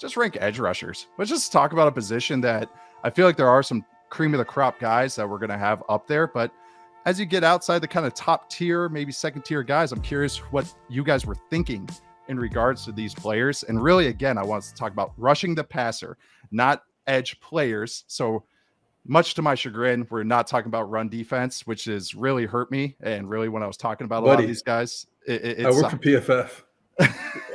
just rank edge rushers. Let's just talk about a position that I feel like there are some cream of the crop guys that we're going to have up there. But as you get outside the kind of top tier, maybe second tier guys, I'm curious what you guys were thinking in regards to these players. And really, again, I want to talk about rushing the passer, not edge players. So much to my chagrin, we're not talking about run defense, which has really hurt me. And really, when I was talking about a lot of these guys, I work for PFF.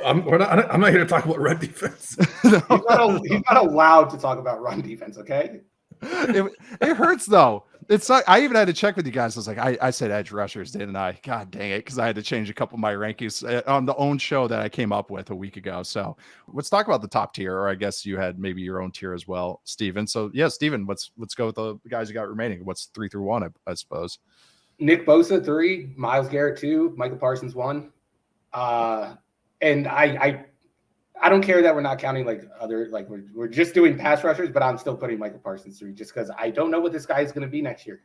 I'm not here to talk about run defense. No. He's not allowed to talk about run defense, okay? It hurts though. It's like I even had to check with you guys. I was like, I said edge rushers, didn't I? God dang it, because I had to change a couple of my rankings on the own show that I came up with a week ago. So let's talk about the top tier, or I guess you had maybe your own tier as well, Steven. So yeah, Steven, let's go with the guys you got remaining. What's 3 through 1, I suppose. Nick Bosa 3, Myles Garrett 2, Micah Parsons 1. And I don't care that we're not counting like other, like we're just doing pass rushers, but I'm still putting Micah Parsons 3 just because I don't know what this guy is going to be next year.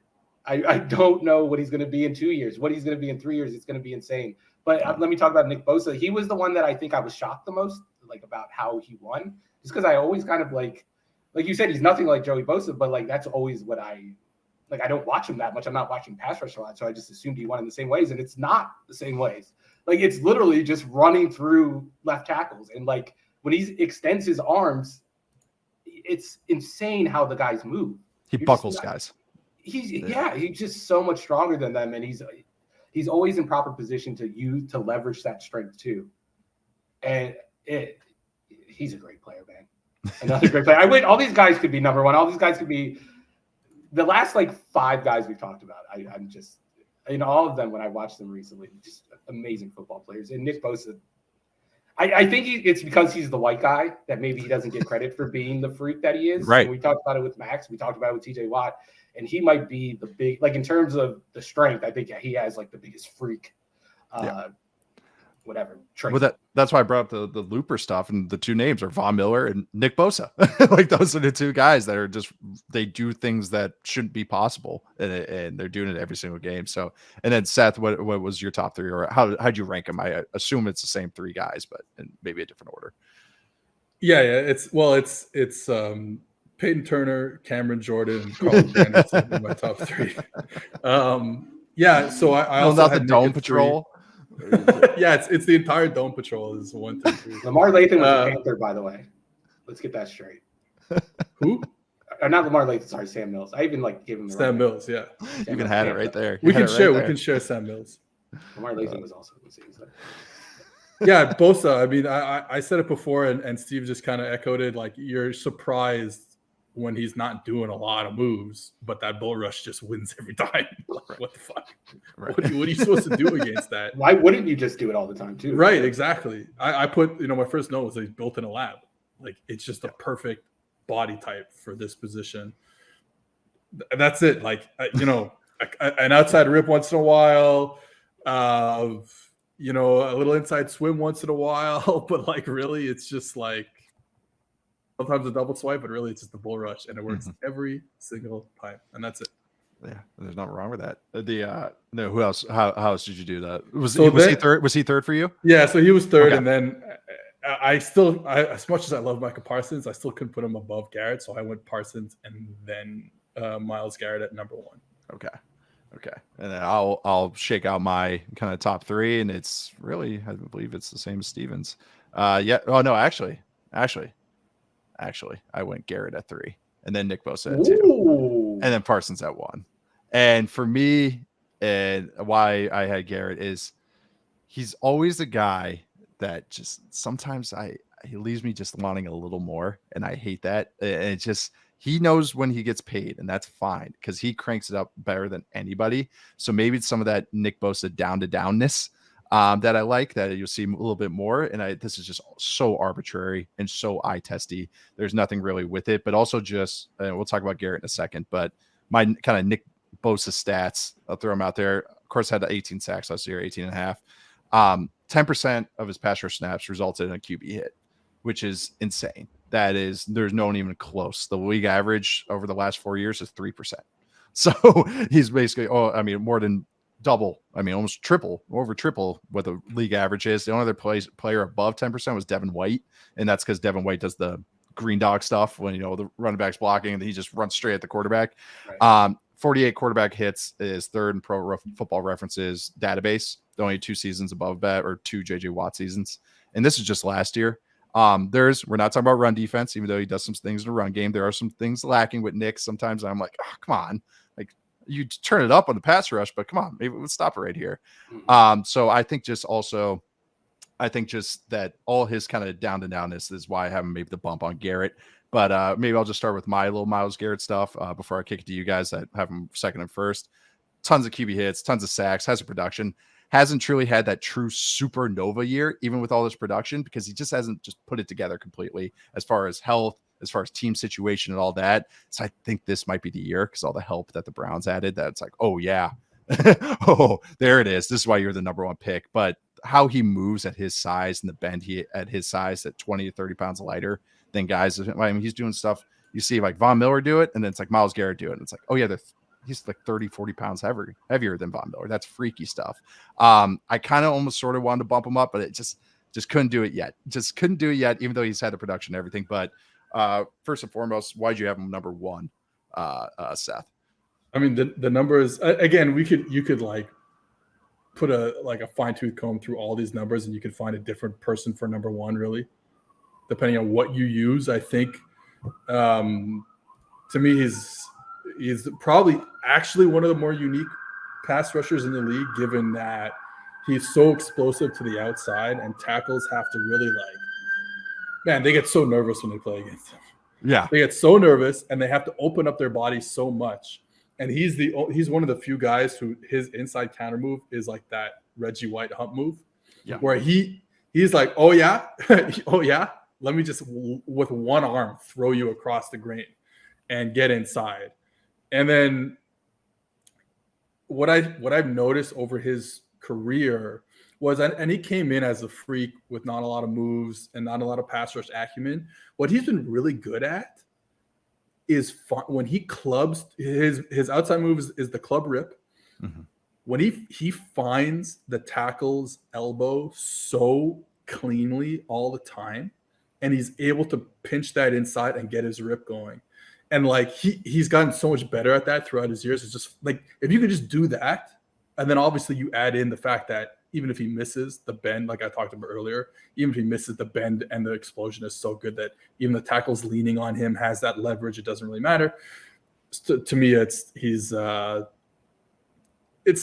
I don't know what he's going to be in 2 years, what he's going to be in 3 years. It's going to be insane. But let me talk about Nick Bosa. He was the one that I think I was shocked the most, like about how he won, just because I always kind of like you said, he's nothing like Joey Bosa, but like that's always what I don't watch him that much. I'm not watching pass rush a lot, so I just assumed he won in the same ways, and it's not the same ways. Like it's literally just running through left tackles, and like when he extends his arms, it's insane how the guys move. He buckles guys. He's just so much stronger than them, and he's always in proper position to leverage that strength too. And he's a great player, man. Another great player. I wish all these guys could be number one. All these guys could be the last like 5 guys we've talked about. I'm just, all of them when I watched them recently, just amazing football players. And Nick Bosa, I think it's because he's the white guy that maybe he doesn't get credit for being the freak that he is. Right. And we talked about it with Max. We talked about it with TJ Watt. And he might be the big, like in terms of the strength, I think he has like the biggest freak, whatever trait. Well, that's why I brought up the Looper stuff, and the 2 names are Von Miller and Nick Bosa. Like those are the 2 guys that are just, they do things that shouldn't be possible, and they're doing it every single game. So, and then Seth, what was your top 3, or how'd you rank them? I assume it's the same 3 guys, but in maybe a different order. Yeah, it's Peyton Turner, Cameron Jordan, and Carl Anderson in my top 3. So I also not had the Dome Patrol. Yeah, it's the entire Dome Patrol is 1, 2, 3. Lamar Lathan was a Panther, by the way. Let's get that straight. Who? Or not Lamar Lathan. Sorry, Sam Mills. I even gave him the Sam Mills. Yeah, you even had it right there. We can share Sam Mills. Lamar Lathan was also the same. Yeah, Bosa. I mean, I said it before, and Steve just kind of echoed it. Like you're surprised when he's not doing a lot of moves, but that bull rush just wins every time. Like, what the fuck? Right. What are you supposed to do against that? Why wouldn't you just do it all the time too? Right, exactly. I put, my first note was that he's built in a lab. Like it's just a perfect body type for this position. That's it. Like, an outside rip once in a while, a little inside swim once in a while, but like really it's just like, sometimes a double swipe, but really it's just the bull rush, and it works every single time, and that's it. Yeah, there's nothing wrong with that. No, who else? How else did you do that? Was he third? Was he third for you? Yeah, so he was third, okay. And then I as much as I love Micah Parsons, I still couldn't put him above Garrett, so I went Parsons and then Myles Garrett at number 1. Okay, and then I'll shake out my kind of top 3, and it's really, I believe it's the same as Stevens. Yeah. Oh no, actually, I went Garrett at 3, and then Nick Bosa at 2, and then Parsons at 1. And for me, and why I had Garrett is he's always a guy that just sometimes he leaves me just wanting a little more, and I hate that. And it's just he knows when he gets paid, and that's fine because he cranks it up better than anybody. So maybe it's some of that Nick Bosa down to downness that I like, that you'll see a little bit more. And this is just so arbitrary and so eye testy. There's nothing really with it, but also just, and we'll talk about Garrett in a second, but my kind of Nick Bosa stats, I'll throw them out there. Of course, had 18 sacks last year, 18 and a half. 10% of his pass rush snaps resulted in a QB hit, which is insane. There's no one even close. The league average over the last 4 years is 3%. So he's basically, more than double. I mean, almost over triple what the league average is. The only other player above 10% was Devin White, and that's because Devin White does the green dog stuff when the running back's blocking and he just runs straight at the quarterback. Right. 48 quarterback hits is third in Pro Football Reference's database. The only 2 seasons above that, or 2 JJ Watt seasons, and this is just last year. We're not talking about run defense, even though he does some things in the run game. There are some things lacking with Nick. Sometimes I'm like, oh, come on, like you turn it up on the pass rush, but come on, maybe let's stop it right here. So I think just that all his kind of down to downness is why I haven't made the bump on Garrett. But maybe I'll just start with my little Myles Garrett stuff before I kick it to you guys that have him second and first. Tons of QB hits, tons of sacks, has a production. Hasn't truly had that true supernova year, even with all this production, because he just hasn't just put it together completely as far as health, as far as team situation and all that. So I think this might be the year because all the help that the Browns added, that's like, oh, yeah. Oh, there it is. This is why you're the number 1 pick. But how he moves at his size and the bend at his size at 20 to 30 pounds lighter than guys. I mean, he's doing stuff. You see like Von Miller do it, and then it's like Myles Garrett do it. And it's like, oh, yeah, he's like 30, 40 pounds heavier than Von Miller. That's freaky stuff. I kind of almost sort of wanted to bump him up, but it just couldn't do it yet. Just couldn't do it yet, even though he's had the production and everything. But first and foremost, why'd you have him number 1, Seth? I mean, the numbers, again, you could like put a fine tooth comb through all these numbers and you could find a different person for number 1, really, depending on what you use. I think to me, he's probably actually one of the more unique pass rushers in the league, given that he's so explosive to the outside and tackles have to really they get so nervous when they play against him. Yeah. They get so nervous and they have to open up their body so much. And he's one of the few guys who his inside counter move is like that Reggie White hump move, where he's like, oh yeah, oh yeah, let me just with one arm throw you across the grain and get inside. And then what I've noticed over his career was, and he came in as a freak with not a lot of moves and not a lot of pass rush acumen. What he's been really good at is when he clubs, his outside move is the club rip. Mm-hmm. When he finds the tackle's elbow so cleanly all the time, and he's able to pinch that inside and get his rip going. And like he's gotten so much better at that throughout his years. It's just like, if you could just do that, and then obviously you add in the fact that even if he misses the bend, like I talked about earlier, even if he misses the bend and the explosion is so good that even the tackle's leaning on him, has that leverage, it doesn't really matter. To me, it's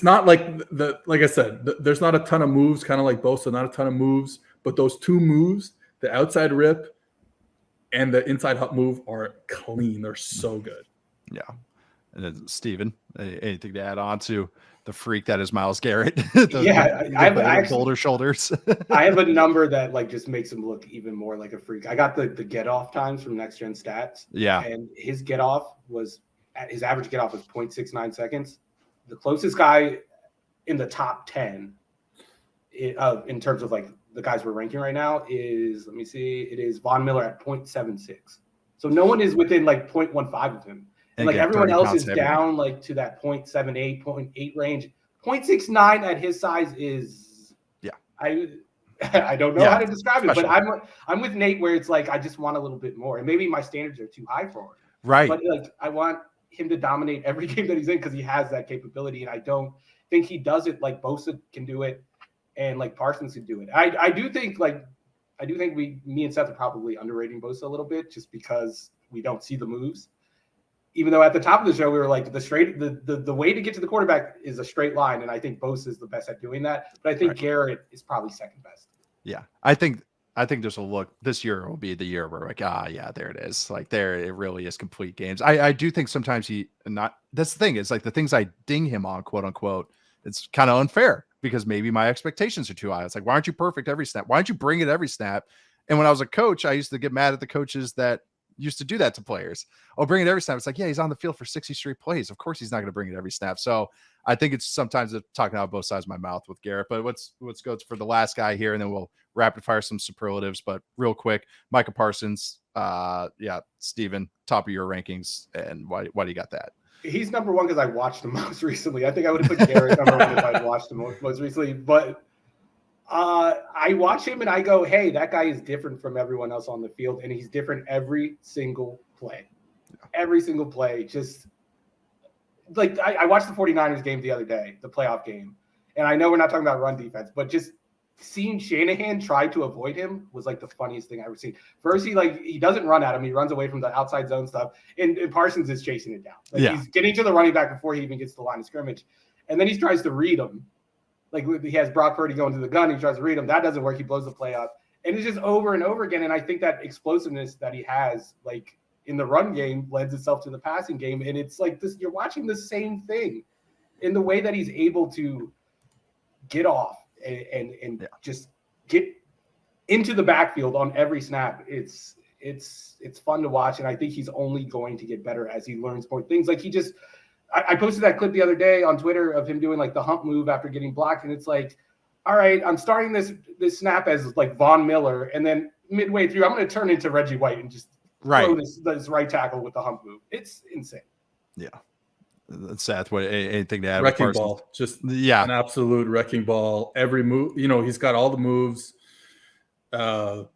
not like like I said, there's not a ton of moves, kind of like Bosa, not a ton of moves, but those 2 moves, the outside rip and the inside hop move, are clean. They're so good. Yeah. And then Steven, anything to add on to the freak that is Myles Garrett? I have shoulder shoulders. I have a number that like just makes him look even more like a freak. I got the get off times from Next Gen Stats. Yeah. And his average get off was 0.69 seconds. The closest guy in the top 10 in terms of like the guys we're ranking right now is, let me see, it is Von Miller at 0.76. So no one is within like 0.15 of him. And like everyone else is down like to that 0.78, 0.8 range. 0.69 at his size is, I don't know how to describe it, but I'm with Nate where it's like I just want a little bit more, and maybe my standards are too high for him. Right. But like I want him to dominate every game that he's in because he has that capability, and I don't think he does it like Bosa can do it, and like Parsons can do it. I do think me and Seth are probably underrating Bosa a little bit just because we don't see the moves. Even though at the top of the show, we were like the way to get to the quarterback is a straight line. And I think Bosa is the best at doing that. But I think Garrett is probably second best. Yeah. I think there's a look, this year will be the year where like, there it is. Like there, it really is complete games. I do think sometimes that's the thing. It's like the things I ding him on, quote unquote, it's kind of unfair because maybe my expectations are too high. It's like, why aren't you perfect every snap? Why don't you bring it every snap? And when I was a coach, I used to get mad at the coaches that used to do that to players. Oh, bring it every snap. It's like, yeah, he's on the field for 60 straight plays. Of course he's not going to bring it every snap. So I think it's sometimes talking out both sides of my mouth with Garrett, but let's go for the last guy here and then we'll rapid fire some superlatives, but real quick, Micah Parsons. Steven, top of your rankings. And why do you got that? He's number one because I watched him most recently. I think I would have put Garrett number one if I'd watched him most recently. But I watch him and I go, hey, that guy is different from everyone else on the field, and he's different every single play. Every single play. Just like I watched the 49ers game the other day, the playoff game. And I know we're not talking about run defense, but just seeing Shanahan try to avoid him was like the funniest thing I've ever seen. First, he doesn't run at him. He runs away from the outside zone stuff. And Parsons is chasing it down. He's getting to the running back before he even gets to the line of scrimmage. And then he tries to read him. Like he has Brock Purdy going to the gun. He tries to read him. That doesn't work. He blows the play up. And it's just over and over again. And I think that explosiveness that he has, like in the run game, lends itself to the passing game. And it's like this, you're watching the same thing in the way that he's able to get off and just get into the backfield on every snap. It's fun to watch, and I think he's only going to get better as he learns more things. Like I posted that clip the other day on Twitter of him doing like the hump move after getting blocked, and it's like, all right, I'm starting this snap as like Von Miller, and then midway through I'm going to turn into Reggie White and just throw this right tackle with the hump move. It's insane. Yeah. Seth, anything to add? Wrecking ball, just an absolute wrecking ball. Every move, he's got all the moves. The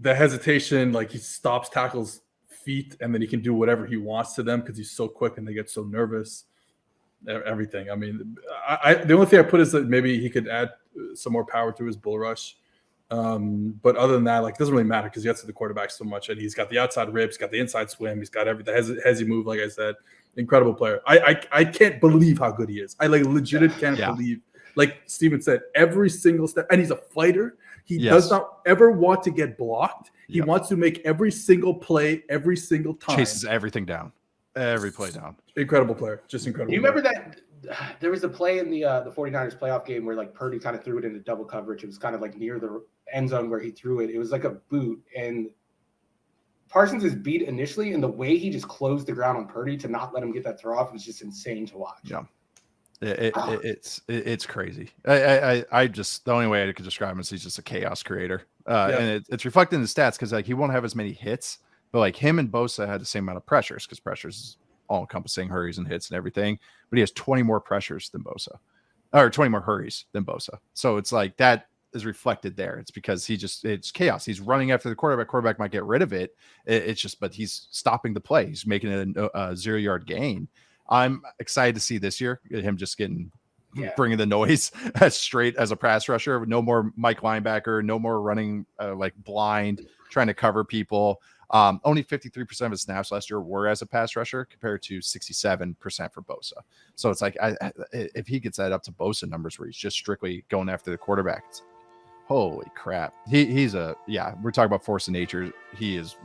hesitation, like he stops tackles' feet, and then he can do whatever he wants to them because he's so quick and they get so nervous. Everything. I mean, the only thing I put is that maybe he could add some more power to his bull rush. But other than that, like, it doesn't really matter because he gets to the quarterback so much, and he's got the outside ribs, he's got the inside swim, he's got everything. Hezzy move, like I said. Incredible player. I can't believe how good he is. I legit can't believe. Like Steven said, every single step, and he's a fighter. He does not ever want to get blocked. He wants to make every single play, every single time. Chases everything down, every play down. Incredible player, just incredible. Do you remember that there was a play in the 49ers playoff game where like Purdy kind of threw it into double coverage? It was kind of like near the end zone where he threw it. It was like a boot, and Parsons is beat initially, and the way he just closed the ground on Purdy to not let him get that throw off was just insane to watch. Yeah, it's crazy. I just, the only way I could describe him is he's just a chaos creator, and it's reflected in the stats because like he won't have as many hits, but like him and Bosa had the same amount of pressures because pressures is all encompassing hurries and hits and everything, but he has 20 more pressures than Bosa, or 20 more hurries than Bosa. So it's like that is reflected there. It's because it's chaos. He's running after the quarterback might get rid of it. But he's stopping the play. He's making it a 0-yard gain. I'm excited to see this year him just bringing the noise as straight as a pass rusher. No more Mike linebacker, no more running like blind, trying to cover people. Only 53% of his snaps last year were as a pass rusher compared to 67% for Bosa. So it's like, if he gets that up to Bosa numbers where he's just strictly going after the quarterback, holy crap. We're talking about force of nature. He is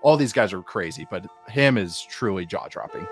all these guys are crazy, but him is truly jaw dropping.